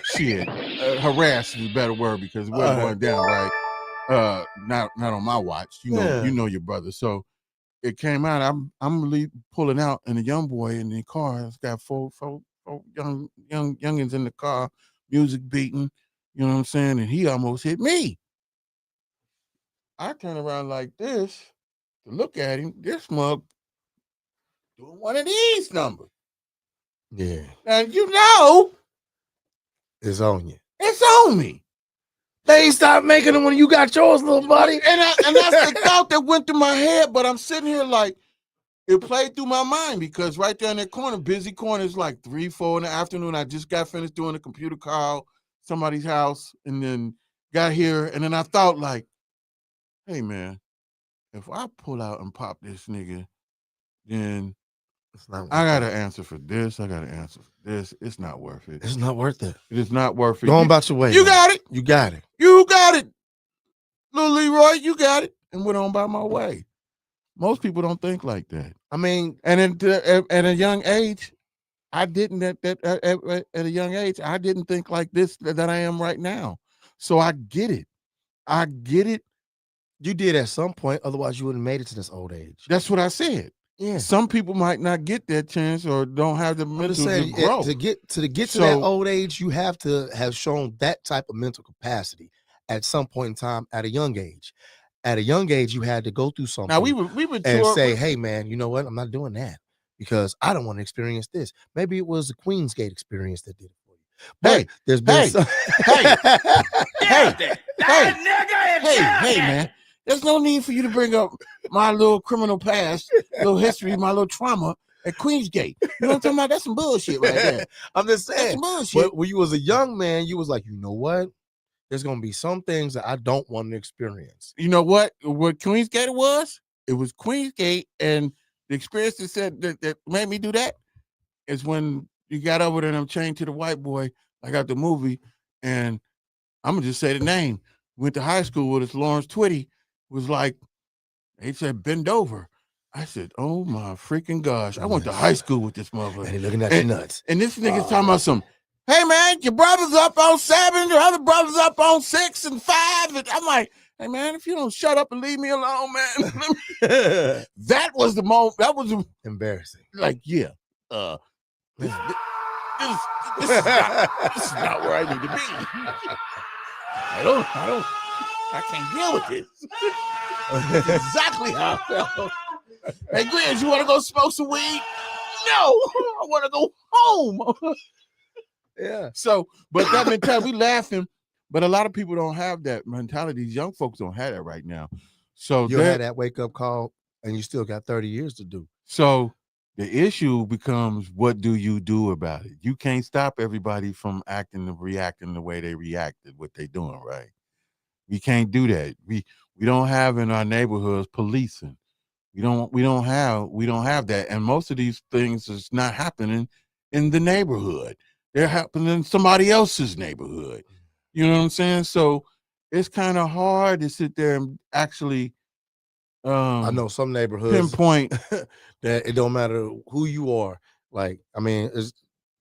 Shit. Harass is a better word because it wasn't going down right. Not on my watch. You know your brother. So it came out. I'm pulling out, and a young boy in the car has got four youngins in the car, music beating. You know what I'm saying? And he almost hit me. I turn around like this to look at him. This mug doing one of these numbers. Yeah. And you know it's on you. It's on me. They ain't stopped making them when you got yours, little buddy. And that's the thought that went through my head. But I'm sitting here like, it played through my mind because right there in that corner, busy corner, is like 3, 4 in the afternoon. I just got finished doing a computer call, somebody's house, and then got here. And then I thought like, hey man, if I pull out and pop this nigga, then I got to answer for this. I got to answer for this. It's not worth it. It's not worth it. It is not worth it. Go on about your way. You got it. You got it. You got it. Little Leroy, you got it. And went on by my way. Most people don't think like that. I mean, and at a young age, I didn't. At a young age, I didn't think like this that I am right now. So I get it. I get it. You did at some point, otherwise you wouldn't have made it to this old age. That's what I said. Yeah. Some people might not get that chance or don't have the mental to grow. To get to that old age, you have to have shown that type of mental capacity at some point in time at a young age. At a young age, you had to go through something. Now we would and say, hey man, you know what? I'm not doing that because I don't want to experience this. Maybe it was the Queensgate experience that did it for you. But there's been hey, man. There's no need for you to bring up my little criminal past, little history, my little trauma at Queensgate. You know what I'm talking about? That's some bullshit right there. I'm just saying. That's some bullshit. But when you was a young man, you was like, you know what? There's going to be some things that I don't want to experience. You know what? What Queensgate was? It was Queensgate, and the experience that said that made me do that is when you got over there and I'm chained to the white boy. I got the movie, and I'm gonna just say the name. Went to high school with us. Lawrence Twitty was like, they said bend over. I said, oh my freaking gosh! I went to high school with this motherfucker. And he looking at your nuts. And this nigga's talking about some. Hey man, your brother's up on 7, your other brother's up on 6 and 5. And I'm like, hey man, if you don't shut up and leave me alone, man. That was the moment. That was embarrassing. Like, yeah, this is not where I need to be. I can't deal with this. That's exactly how I felt. Hey, Grizz, you want to go smoke some weed? No, I want to go home. Yeah. So, but that mentality, we laughing, but a lot of people don't have that mentality. These young folks don't have that right now. So you had that wake up call, and you still got 30 years to do. So the issue becomes, what do you do about it? You can't stop everybody from acting and reacting the way they reacted, what they doing, right? We can't do that. We don't have in our neighborhoods policing. We don't have that, and most of these things is not happening in the neighborhood. They're happening in somebody else's neighborhood. You know what I'm saying? So it's kind of hard to sit there and actually I know some neighborhoods pinpoint that it don't matter who you are. Like, I mean,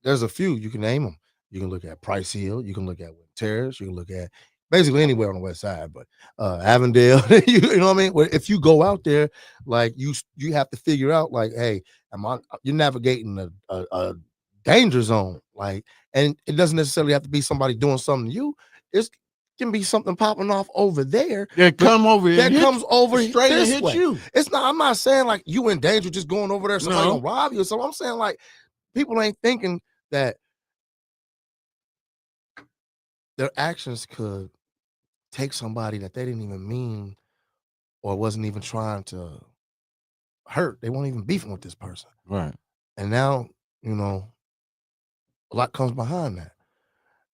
there's a few you can name them. You can look at Price Hill, you can look at Terrace, you can look at basically anywhere on the west side, but Avondale, you know what I mean? Well, if you go out there, like you have to figure out, like, hey, you're navigating a danger zone, like, and it doesn't necessarily have to be somebody doing something to you. It can be something popping off over there that comes over straight and hit you. It's not. I'm not saying like you in danger just going over there, somebody gonna rob you. So I'm saying like people ain't thinking that their actions could take somebody that they didn't even mean or wasn't even trying to hurt. They weren't even beefing with this person. Right. And now, you know, a lot comes behind that.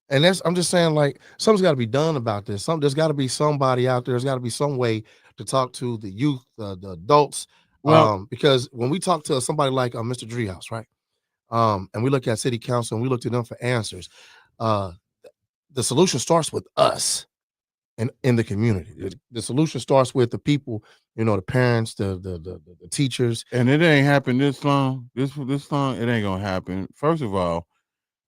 And I'm just saying, like, something's got to be done about this. There's got to be somebody out there. There's got to be some way to talk to the youth, the adults. Well, because when we talk to somebody like Mr. Driehaus, right? And we look at city council and we look to them for answers. The solution starts with us and in the community. The solution starts with the people, you know, the parents, the teachers. And it ain't happened this long. This long, it ain't gonna happen. First of all,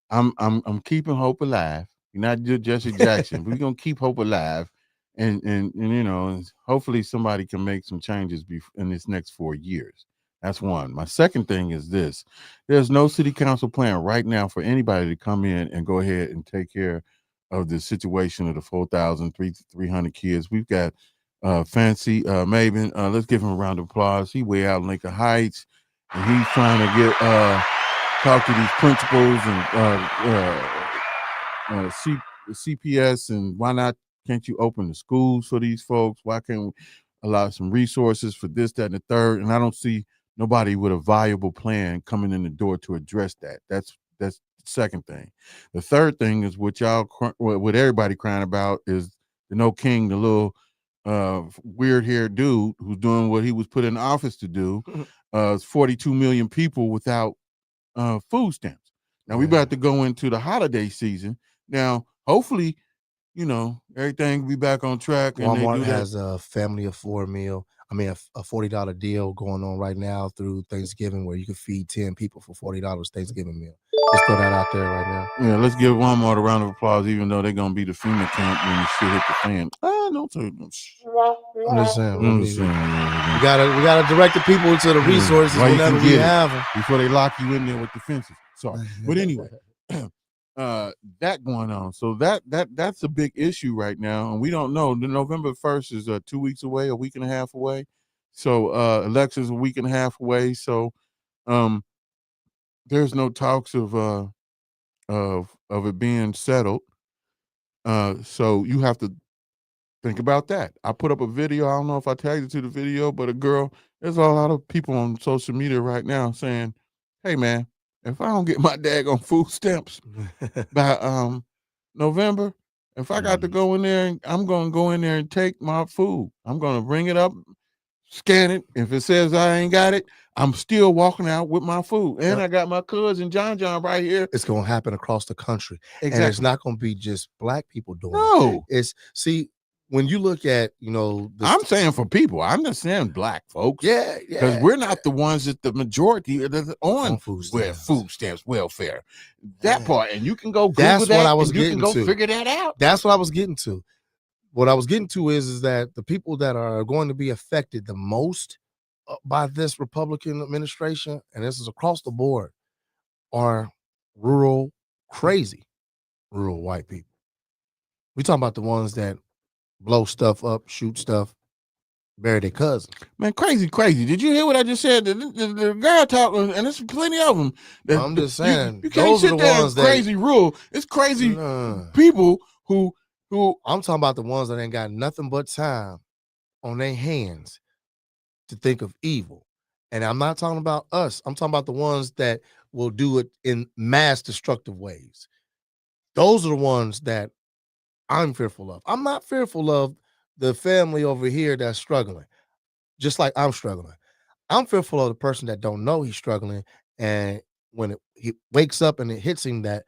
I'm keeping hope alive. You're not just Jesse Jackson. We're gonna keep hope alive, and you know, hopefully somebody can make some changes in this next 4 years. That's one. My second thing is this: there's no city council plan right now for anybody to come in and go ahead and take care of the situation of the 4,300 kids. We've got Fancy Maven. Let's give him a round of applause. He way out in Lincoln Heights, and he's trying to get talk to these principals and CPS and why not can't you open the schools for these folks? Why can't we allow some resources for this, that, and the third? And I don't see nobody with a viable plan coming in the door to address that. That's the second thing. The third thing is what what everybody crying about is the No King, the little weird haired dude who's doing what he was put in office to do. 42 million people without food stamps. Now we about to go into the holiday season. Now, hopefully, everything will be back on track. And Walmart has a family of 4 meal. I mean, a $40 deal going on right now through Thanksgiving where you can feed 10 people for $40 Thanksgiving meal. Let's throw that out there right now. Yeah, let's give Walmart a round of applause, even though they're gonna be the FEMA camp when the shit hit the fan. I'm just saying. We gotta direct the people to the resources whenever we have them before they lock you in there with the fences. Sorry, but anyway, that going on. So that's a big issue right now, and we don't know. The November 1st is 2 weeks away, a week and a half away. So elections a week and a half away. So there's no talks of it being settled. So you have to think about that. I put up a video. I don't know if I tagged it to the video, but there's a lot of people on social media right now saying, hey man, if I don't get my daggone food stamps by November, if I got to go in there, I'm going to go in there and take my food. I'm going to bring it up, scan it. If it says I ain't got it, I'm still walking out with my food. And I got my cousin John right here. It's going to happen across the country. Exactly. And it's not going to be just black people doing it. When you look at, I'm saying for people, I'm just saying black folks. Yeah. Because we're not the ones that the majority on food stamps, welfare. That part. And you can go Google That's that. What I was and you getting can go to. figure that out. That's what I was getting to. What I was getting to is that the people that are going to be affected the most by this Republican administration, and this is across the board, are crazy rural white people. We talking about the ones that blow stuff up, shoot stuff, bury their cousins. Man, crazy. Did you hear what I just said? The guy talking, and there's plenty of them. I'm just saying, you can't sit there and crazy rural. It's crazy people who. I'm talking about the ones that ain't got nothing but time on their hands to think of evil. And I'm not talking about us. I'm talking about the ones that will do it in mass destructive ways. Those are the ones that I'm fearful of. I'm not fearful of the family over here that's struggling, just like I'm struggling. I'm fearful of the person that don't know he's struggling, and when he wakes up and it hits him that,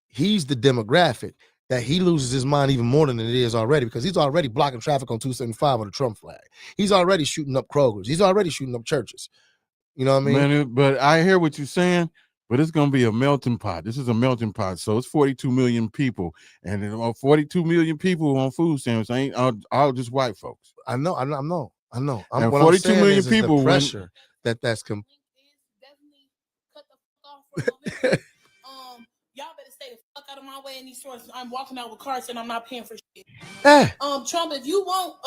he's the demographic, that he loses his mind even more than it is already, because he's already blocking traffic on 275 with a Trump flag. He's already shooting up Kroger's. He's already shooting up churches. You know what I mean? Man, but I hear what you're saying. But it's going to be a melting pot. This is a melting pot. So it's 42 million people. And 42 million people on food stamps ain't all just white folks. I know. And 42 million people. The pressure that's definitely cut the fuck off. Y'all better stay the fuck out of my way in these stores. I'm walking out with carts and I'm not paying for shit. Trump, if you won't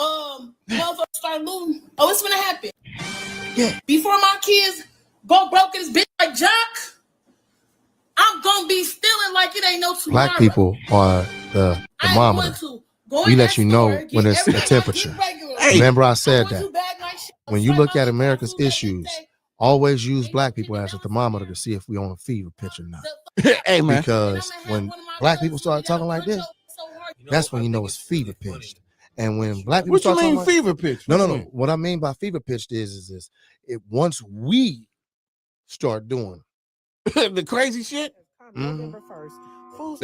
motherfuckers start looting, it's gonna happen. Yeah. Before my kids go broke in this bitch like Jock, I'm gonna be stealing like it ain't no tomorrow. Black people are the thermometer. We let you know when it's the temperature. Hey, remember I said that. When you look at America's issues, always use black people as a thermometer to see if we on a fever pitch or not. Hey, man. Because when black people start talking like this, that's when you know it's fever pitched. And when black people start talking fever pitch? No. What I mean by fever pitched is this: once we start doing the crazy shit. November 1st.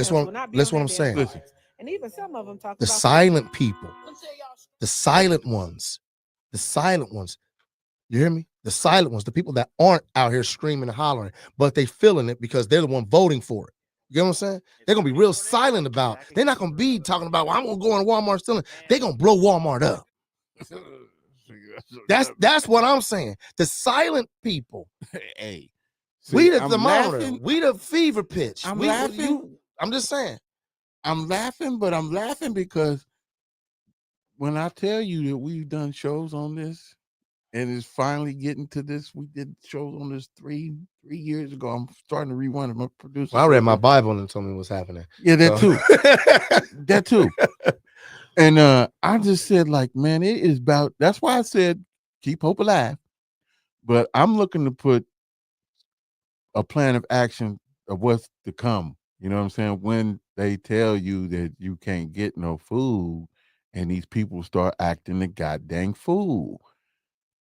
That's what I'm saying. Listen. And even some of them talk the about silent people, the silent ones. You hear me? The silent ones, the people that aren't out here screaming and hollering, but they feeling it because they're the one voting for it. You know what I'm saying? They're gonna be real silent about it. They're not gonna be talking about, well, I'm gonna go in Walmart stealing. They're gonna blow Walmart up. That's what I'm saying. The silent people. Hey. See, we the thermometer. We the fever pitch. I'm laughing. I'm just saying. I'm laughing because when I tell you that we've done shows on this and it's finally getting to this, we did shows on this three years ago. I'm starting to rewind. I'm a producer. Well, I read my Bible and it told me what's happening. Yeah, that too. And I just said, like, man, it is about. That's why I said keep hope alive. But I'm looking to put a plan of action of what's to come. You know what I'm saying? When they tell you that you can't get no food, and these people start acting the goddamn fool.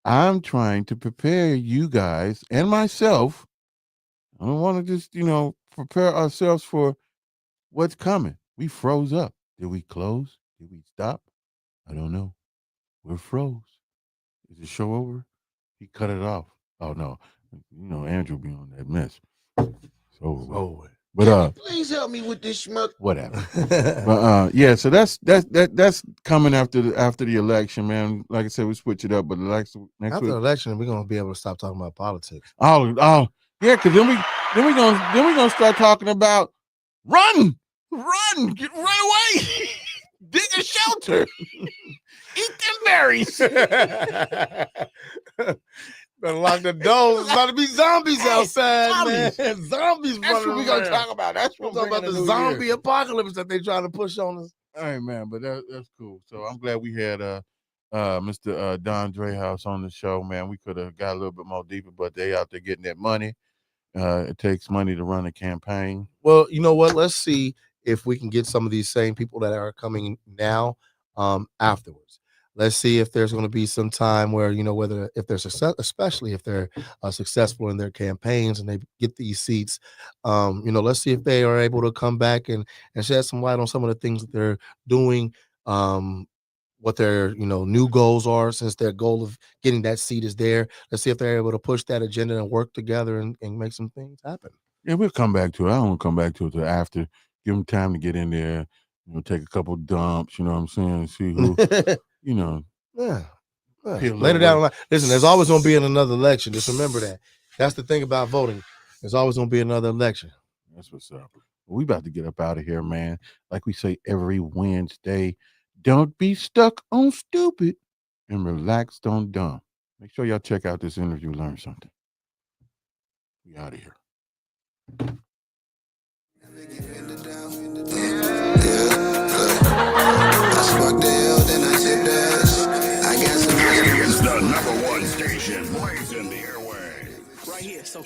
I'm trying to prepare you guys and myself. I don't want to just, prepare ourselves for what's coming. We froze up. Did we close? Did we stop? I don't know. We're froze. Is the show over? He cut it off. Oh no. Andrew be on that mess. It's over. But please help me with this schmuck. Whatever. But yeah, so that's coming after the election, man. Like I said, we switch it up, but next After week, the election, we're gonna be able to stop talking about politics. Oh, yeah, because then we're gonna start talking about run, run away, dig a shelter, eat them berries. Better lock the doors. It's about to be zombies outside, man. Zombies. That's what we're gonna talk about. That's what we're talking about, the zombie apocalypse that they trying to push on us. All right, man, but that's cool. So I'm glad we had Mr. Don Driehaus on the show, man. We could have got a little bit more deeper, but they out there getting that money. It takes money to run a campaign. Well, you know what? Let's see if we can get some of these same people that are coming now afterwards. Let's see if there's going to be some time where, whether if they're success, especially if they're successful in their campaigns and they get these seats, let's see if they are able to come back and shed some light on some of the things that they're doing, what their, new goals are, since their goal of getting that seat is there. Let's see if they're able to push that agenda and work together and make some things happen. Yeah, we'll come back to it. I don't want to come back to it till after. Give them time to get in there, take a couple dumps, you know what I'm saying? See who, Yeah. Later down the line. Listen, there's always going to be another election. Just remember that. That's the thing about voting. There's always going to be another election. That's what's up. We about to get up out of here, man. Like we say every Wednesday, don't be stuck on stupid and relaxed on dumb. Make sure y'all check out this interview, learn something. We out of here. It's the #1 station, blazing the airway. Right here. So